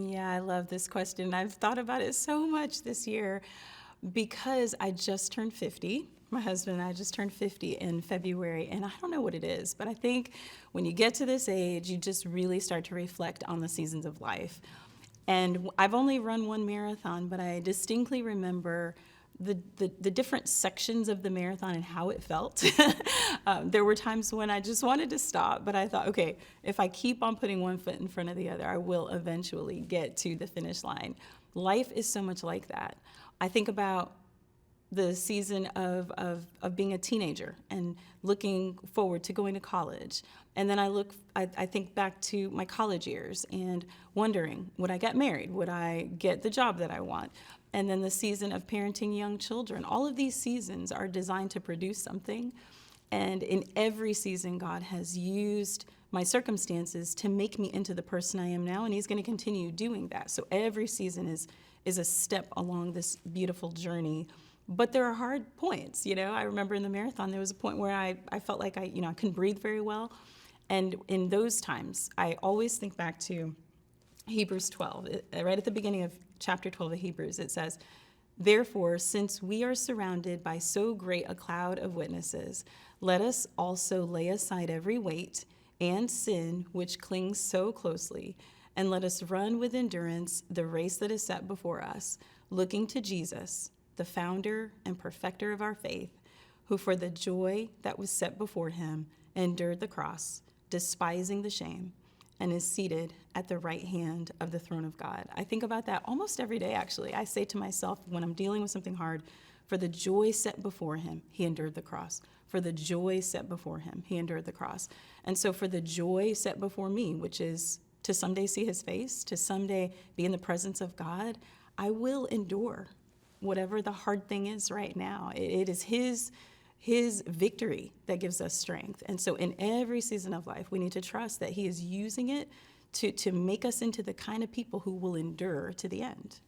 Yeah, I love this question. I've thought about it so much this year because I just turned 50. My husband and I just turned 50 in February, and I don't know what it is, but I think when you get to this age, you just really start to reflect on the seasons of life. And I've only run one marathon, but I distinctly remember the different sections of the marathon and how it felt. There were times when I just wanted to stop, but I thought, okay, if I keep on putting one foot in front of the other, I will eventually get to the finish line. Life is so much like that. I think about the season of being a teenager and looking forward to going to college. And then I think back to my college years and wondering, would I get married? Would I get the job that I want? And then the season of parenting young children. All of these seasons are designed to produce something. And in every season, God has used my circumstances to make me into the person I am now, and He's going to continue doing that. So every season is a step along this beautiful journey. But there are hard points, I remember in the marathon, there was a point where I felt like I couldn't breathe very well. And in those times, I always think back to Hebrews 12. Right at the beginning of chapter 12 of Hebrews, it says, "Therefore, since we are surrounded by so great a cloud of witnesses, let us also lay aside every weight and sin which clings so closely, and let us run with endurance the race that is set before us, looking to Jesus, the founder and perfecter of our faith, who for the joy that was set before him endured the cross, despising the shame, and is seated at the right hand of the throne of God." I think about that almost every day, actually. I say to myself when I'm dealing with something hard, for the joy set before him, he endured the cross. For the joy set before him, he endured the cross. And so for the joy set before me, which is to someday see his face, to someday be in the presence of God, I will endure whatever the hard thing is right now. It is his victory that gives us strength. And so in every season of life, we need to trust that he is using it to make us into the kind of people who will endure to the end.